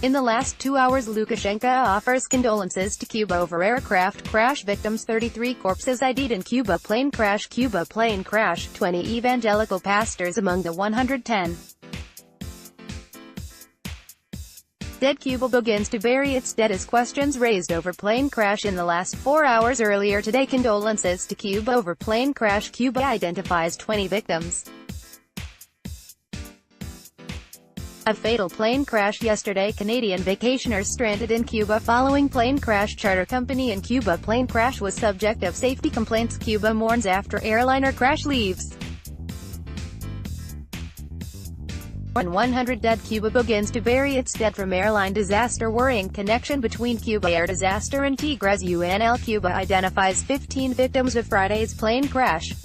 In the last 2 hours, Lukashenko offers condolences to Cuba over aircraft crash victims. 33 corpses ID'd in Cuba plane crash. 20 evangelical pastors among the 110 dead. Cuba begins to bury its dead as questions raised over plane crash in the last 4 hours. Earlier today, condolences to Cuba over plane crash. Cuba identifies 20 victims. A fatal plane crash yesterday. Canadian vacationers stranded in Cuba following plane crash. Charter company in Cuba plane crash was subject of safety complaints. Cuba mourns after airliner crash leaves more than 100 dead. Cuba begins to bury its dead from airline disaster. Worrying connection between Cuba air disaster and Tigres. UNL Cuba identifies 15 victims of Friday's plane crash.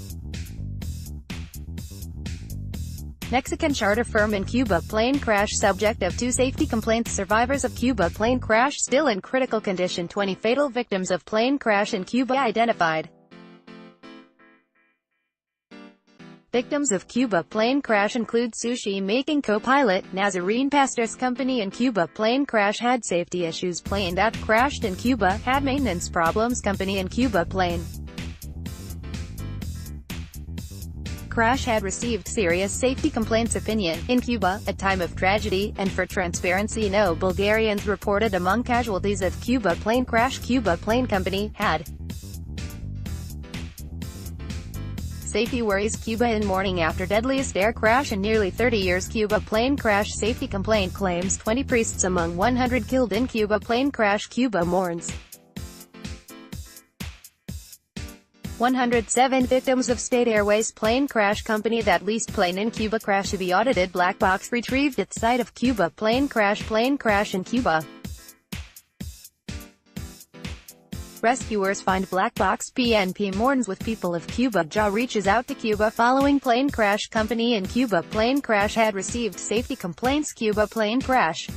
Mexican charter firm in Cuba plane crash subject of 2 safety complaints. Survivors of Cuba plane crash still in critical condition. 20 fatal victims of plane crash in Cuba identified. Victims of Cuba plane crash include sushi-making co-pilot, Nazarene Pastors Company in Cuba plane crash had safety issues. Plane that crashed in Cuba had maintenance problems. Company in Cuba plane crash had received serious safety complaints. Opinion: in Cuba, a time of tragedy, and for transparency, no Bulgarians reported among casualties of Cuba plane crash. Cuba plane company had safety worries. Cuba in mourning after deadliest air crash in nearly 30 years. Cuba plane crash safety complaint claims 20 priests among 100 killed in Cuba plane crash. Cuba mourns 107 victims of State Airways plane crash. Company that leased plane in Cuba crash to be audited. Black box retrieved at site of Cuba plane crash. Plane crash in Cuba. Rescuers find black box. PNP mourns with people of Cuba. JA reaches out to Cuba following plane crash. Company in Cuba plane crash had received safety complaints. Cuba plane crash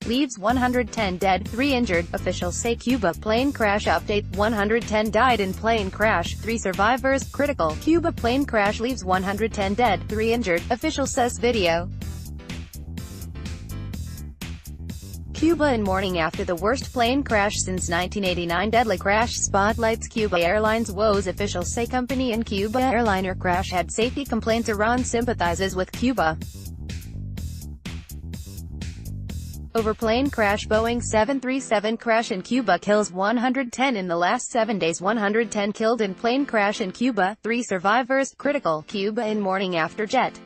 leaves 110 dead, 3 injured. Officials say Cuba plane crash update: 110 died in plane crash, 3 survivors critical. Cuba plane crash leaves 110 dead, 3 injured, official says. Video: Cuba in mourning after the worst plane crash since 1989. Deadly crash spotlights Cuba Airlines woes. Officials say company in Cuba airliner crash had safety complaints. Iran sympathizes with Cuba over plane crash. Boeing 737 crash in Cuba kills 110 in the last 7 days. 110 killed in plane crash in Cuba, 3 survivors critical. Cuba in mourning after jet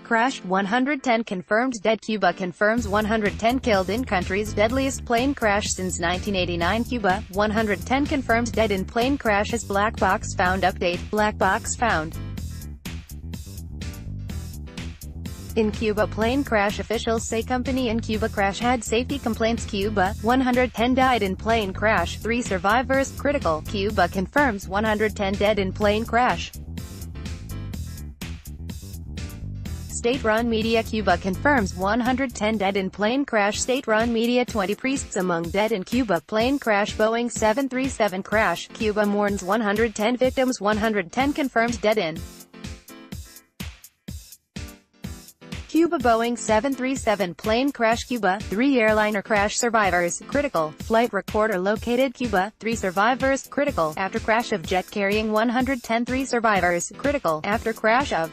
crash. 110 confirmed dead. Cuba confirms 110 killed in country's deadliest plane crash since 1989. Cuba, 110 confirmed dead in plane crash as black box found. Update: black box found in Cuba plane crash. Officials say company in Cuba crash had safety complaints. Cuba, 110 died in plane crash, 3 survivors critical. Cuba confirms 110 dead in plane crash. State-run media: Cuba confirms 110 dead in plane crash. State-run media: 20 priests among dead in Cuba plane crash. Boeing 737 crash. Cuba mourns 110 victims. 110 confirmed dead in Cuba Boeing 737 plane crash. Cuba, 3 airliner crash survivors critical. Flight recorder located. Cuba, 3 survivors critical after crash of jet carrying 110. 3 survivors critical after crash of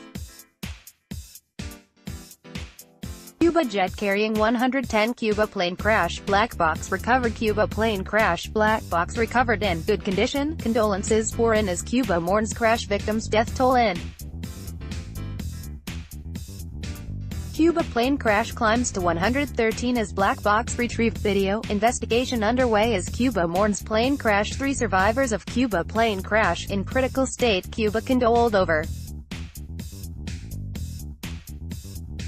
Cuba jet carrying 110. Cuba plane crash. Black box recovered. Cuba plane crash. Black box recovered in good condition. Condolences pour in as Cuba mourns crash victims. Death toll in Cuba plane crash climbs to 113 as black box retrieved. Video: investigation underway as Cuba mourns plane crash. 3 survivors of Cuba plane crash in critical state. Cuba condoled over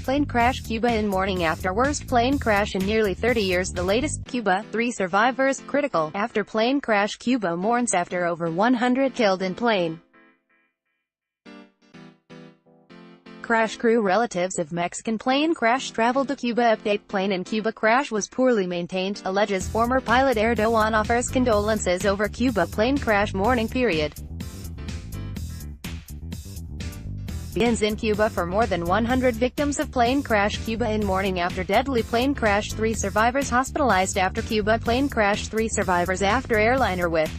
plane crash. Cuba in mourning after worst plane crash in nearly 30 years. The latest: Cuba, 3 survivors critical after plane crash. Cuba mourns after over 100 killed in plane crash. Crew relatives of Mexican plane crash traveled to Cuba. Update: plane in Cuba crash was poorly maintained, alleges former pilot. Erdogan offers condolences over Cuba plane crash mourning period. begins in Cuba for more than 100 victims of plane crash. Cuba in mourning after deadly plane crash. 3 survivors hospitalized after Cuba plane crash. 3 survivors after airliner with